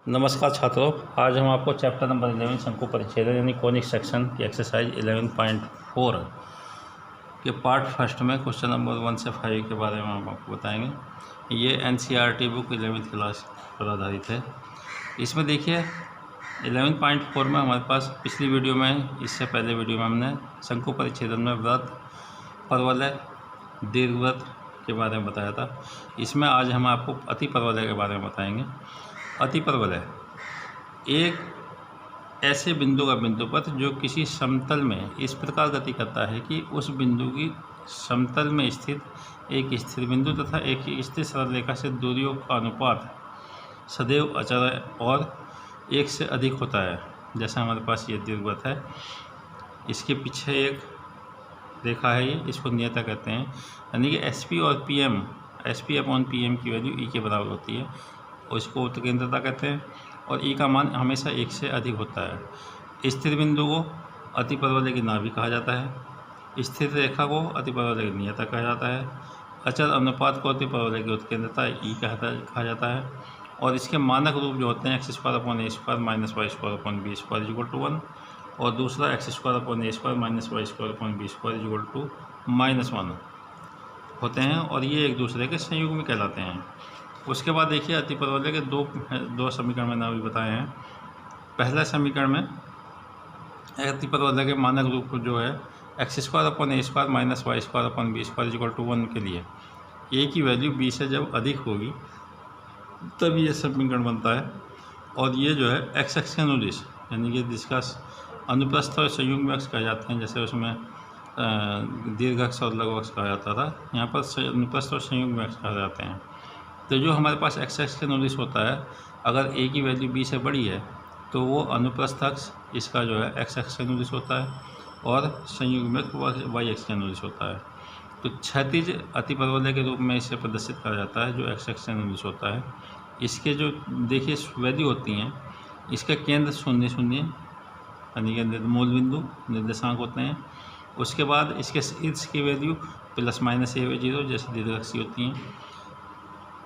नमस्कार छात्रों, आज हम आपको चैप्टर नंबर 11 शंकु परिच्छेदन यानी कॉनिक सेक्शन की एक्सरसाइज 11.4 के पार्ट फर्स्ट में क्वेश्चन नंबर 1 से 5 के बारे में हम आपको बताएंगे। ये एनसीईआरटी बुक 11th क्लास पर आधारित है। इसमें देखिए 11.4 में हमारे पास पिछली वीडियो में, इससे पहले वीडियो में हमने शंकु परिच्छेदन में वृत्त, परवलय, दीर्घवृत्त के बारे में बताया था। इसमें आज हम आपको अति परवलय के बारे में बताएंगे। अति परवलय एक ऐसे बिंदु का बिंदुपथ जो किसी समतल में इस प्रकार गति करता है कि उस बिंदु की समतल में स्थित एक स्थिर बिंदु तथा एक स्थिर सरल रेखा से दूरियों का अनुपात सदैव अचर और एक से अधिक होता है। जैसा हमारे पास ये दीर्घवृत्त है, इसके पीछे एक रेखा है, ये इसको नियता कहते हैं। यानी कि एसपी और पीएम, एसपी अपॉन पीएम की वैल्यू ई के बराबर होती है और इसको उत्केंद्रता कहते हैं। और ई का मान हमेशा एक से अधिक होता है। स्थिर बिंदु को अति परवलय की नाभि कहा जाता है। स्थिर रेखा को अति परवलय की नियता कहा जाता है। अचल अनुपात को अति परवलय की उत्केंद्रता ई कहा जाता है। और इसके मानक रूप जो होते हैं x² upon a² minus y² upon b² equal to 1 और दूसरा x² upon a² minus y² upon b² equal to -1 होते हैं और ये एक दूसरे के संयुग में कहलाते हैं। उसके बाद देखिए अति परवलय के दो समीकरण मैंने अभी बताए हैं। पहला समीकरण में अति परवलय के मानक रूप जो है x² upon a² minus y² upon b² equal to 1 के लिए a की वैल्यू b से जब अधिक होगी तब ये समीकरण बनता है। और ये जो है x अक्ष के अनुदिश, यानी कि जिसका अनुप्रस्थ और संयुग्म अक्ष कहा जाते हैं, जैसे उसमें दीर्घ अक्ष और लघु अक्ष कहा जाता था, यहाँ पर अनुप्रस्थ और संयुग्म अक्ष कहा जाते हैं। तो जो हमारे पास x अक्ष के अनुदिश होता है, अगर a की वैल्यू b से बड़ी है तो वो अनुप्रस्थ अक्ष इसका जो है x अक्ष के अनुदिश होता है और संयुग्म अक्ष y अक्ष के अनुदिश होता है। तो क्षैतिज अति परवलय के रूप में इसे प्रदर्शित करा जाता है जो x अक्ष के अनुदिश होता है। इसके जो देखिए वैल्यू होती हैं, इसका केंद्र 0 0 यानी कि मूल बिंदु निर्देशांक होते हैं। उसके बाद इसके शीर्ष की वैल्यू ±a/0 जैसे दीर्घअक्षीय होती हैं।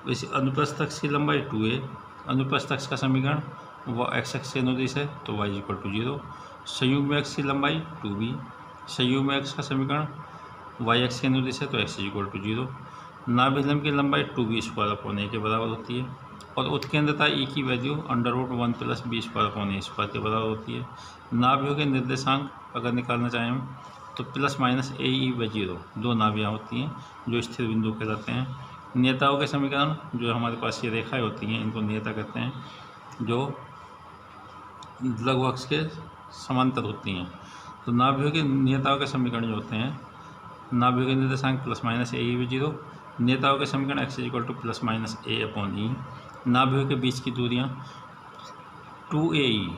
वैसे अनुप्रस्थ अक्ष की लंबाई 2a, अनुप्रस्थ अक्ष का समीकरण वह x अक्ष के अनुदिश है तो y इक्वल टू 0। संयुग्म अक्ष की लंबाई 2b, संयुग्म अक्ष का समीकरण y अक्ष के अनुदिश है तो x इक्वल टू 0। नाभिलंब की लंबाई 2b² अपॉन a के बराबर होती है और उत्केंद्रता e की वैल्यू √1 + b² अपॉन a² के बराबर होती है। नाभियों के निर्देशांक अगर निकालना चाहें हम तो ±ae/0 दो नाभियाँ होती हैं जो स्थिर बिंदु कहलाते हैं। नियताओं के समीकरण जो हमारे पास ये रेखाएं होती हैं, इनको नियता कहते हैं, जो लघु अक्ष के समांतर होती हैं। तो नाभियों के नियताओं के समीकरण जो होते हैं, नाभियों के निर्देशांक ±ae/0, नियताओं के समीकरण x equal to ±a upon e. नाभियों के बीच की दूरियाँ 2ae,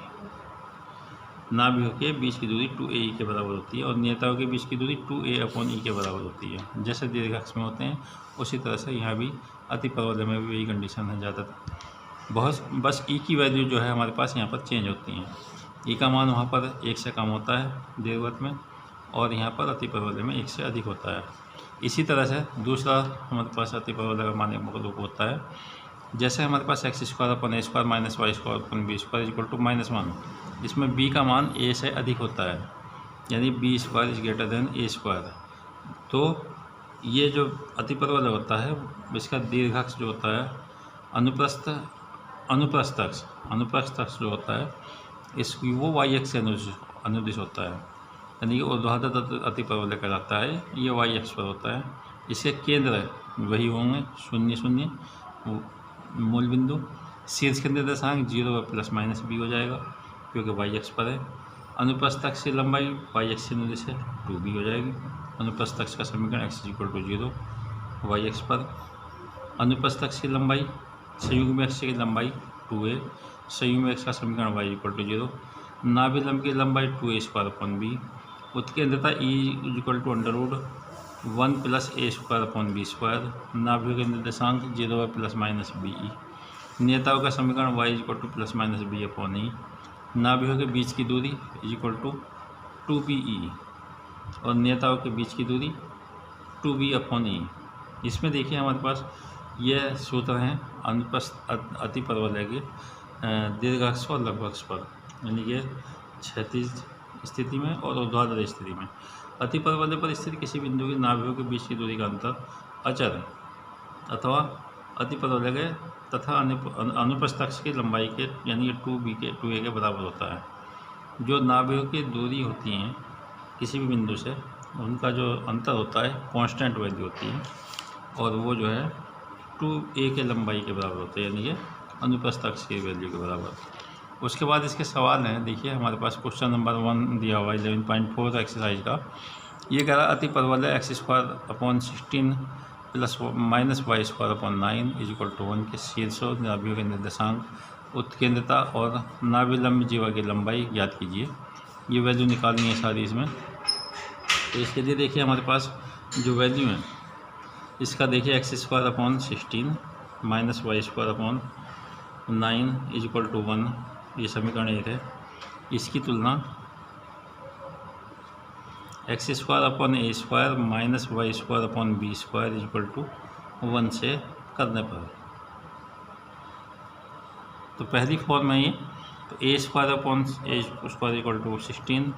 नाभियों के बीच की दूरी 2ae के बराबर होती है और नियताओं के बीच की दूरी 2a अपॉन ई के बराबर होती है। जैसे दीर्घाक्ष में होते हैं उसी तरह से यहाँ भी अति परवलय में भी यही कंडीशन है ज़्यादातर। बस ई की वैल्यू जो है हमारे पास यहाँ पर चेंज होती हैं। ई का मान वहाँ पर 1 से कम होता है दीर्घवृत्त में और यहाँ पर अति परवलय में 1 से अधिक होता है। इसी तरह से दूसरा हमारे पास अति परवलय का मानक रूप होता है। जैसे हमारे पास x² upon a² minus y² upon b² equal to -1, इसमें b का मान a से अधिक होता है, यानी b² is greater than a²। तो ये जो अति परवलय होता है इसका दीर्घाक्ष जो होता है अनुप्रस्थ अक्ष जो होता है इसकी वो y अक्ष से अनुदिश होता है, यानी कि ऊर्ध्वाधर अति परवलय कहलाता है। ये y अक्ष पर होता है। इसके केंद्र वही होंगे 0 0 मूल बिंदु। शीर्ष के निर्देशांक 0 ±b हो जाएगा क्योंकि y अक्ष पर है। अनुप्रस्थ अक्ष की लंबाई y अक्ष से अनुदिश है 2b हो जाएगी। अनुप्रस्थ अक्ष का समीकरण x इक्वल टू 0 y अक्ष पर। अनुप्रस्थ अक्ष की लंबाई, संयुग्म अक्ष की लंबाई 2a, संयुग्म अक्ष का समीकरण y इक्वल टू 0। नाभिलंब की लंबाई 2a² अपॉन b। उत्केंद्रता e equal to √1 + a² upon b²। नाभियों के निर्देशांक 0 ±be। नियताओं का समीकरण y equal to ±b upon e. नाभियों के बीच की दूरी इक्वल टू 2be और नियताओं के बीच की दूरी 2b अपॉन ई। इसमें देखिए हमारे पास ये सूत्र हैं अनुप्रस्थ अति परवलय के। दीर्घ अक्ष और लघु अक्ष पर, यानी कि क्षैतिज स्थिति में और ऊर्ध्वाधर स्थिति में। अति परवलय पर स्थित किसी बिंदु के नाभियों के बीच की दूरी का अंतर अचर अथवा अति परवलय तथा अनुप्रस्थ अक्ष की लंबाई के यानी कि 2a के बराबर होता है। जो नाभियों की दूरी होती हैं किसी भी बिंदु से, उनका जो अंतर होता है कांस्टेंट वैल्यू होती है, और वो जो है 2a के लंबाई के बराबर होता है, यानी कि अनुप्रस्थ अक्ष की वैल्यू के बराबर। उसके बाद इसके सवाल हैं, देखिए हमारे पास क्वेश्चन नंबर 1 दिया हुआ है 11.4 एक्सरसाइज का। ये कह रहा अति परवलय x² plus -y² is equal to 1 के शीर्षों नाभियों के निर्देशांक उत्केंद्रता और नाभिलंब जीवा की लंबाई ज्ञात कीजिए। ये वैल्यू निकालनी है सारी इसमें। तो इसके लिए देखिए हमारे पास जो वैल्यू है इसका देखिए x² -y² is equal to 1, ये समीकरण 1 है। इसकी तुलना x² a² -y² b² is equal to 1 से करने पर, तो पहली फॉर्म है ये, तो a² इक्वल टू 16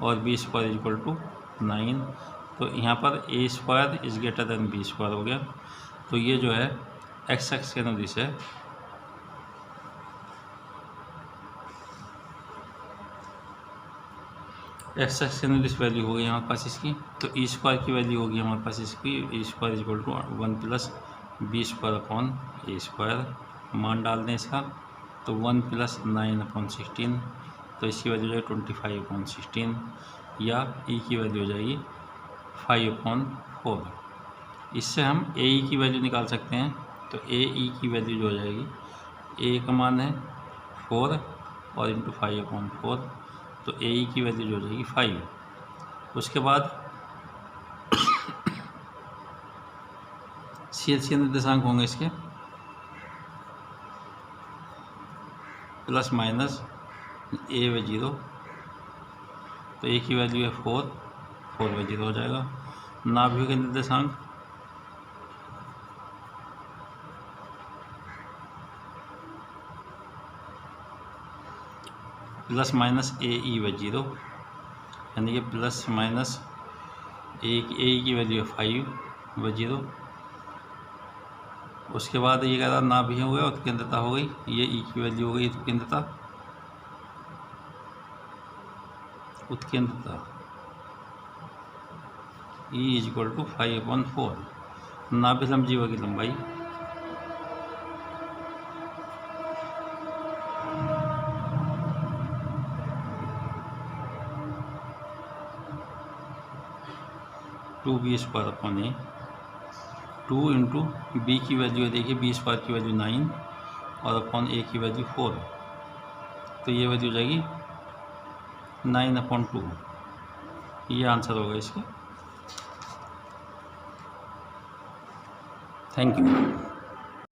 और b² इक्वल टू 9। तो यहाँ पर a² is greater than b² हो गया। तो ये जो है x अक्ष के नदी से x अक्ष के नदी वैल्यू हो गई हमारे पास इसकी। तो e² की वैल्यू होगी हमारे पास इसकी e² equal to 1 plus b² a²। मान डाल दें इसका, तो 1 प्लस 9/16, तो इसकी वैल्यू हो जाएगी 25/16, या e की वैल्यू हो जाएगी 5/4। इससे हम ae की वैल्यू निकाल सकते हैं। तो ae की वैल्यू जो हो जाएगी, a का मान है 4 और इंटू 5/4, तो ae की वैल्यू जो हो जाएगी 5। उसके बाद शीर्षीय निर्देशांक होंगे इसके प्लस माइनस a/0, तो a की वैल्यू है 4/0 हो जाएगा। नाभियों के निर्देशांक प्लस माइनस ae/0, यानी कि प्लस माइनस a की वैल्यू है 5/0। उसके बाद ये कह रहा नाभि हो गया, उत्केंद्रता हो गई, ये e की वैल्यू हो गई उत्केंद्रता e इज इक्वल टू 5/4। नाभिलंब जीवा की लंबाई टू b² 2 इंटू बी की वैल्यू है, देखिए b² की वैल्यू 9 और अपॉन a की वैल्यू 4, तो ये वैल्यू हो जाएगी 9/2। ये आंसर होगा इसका। Thank you.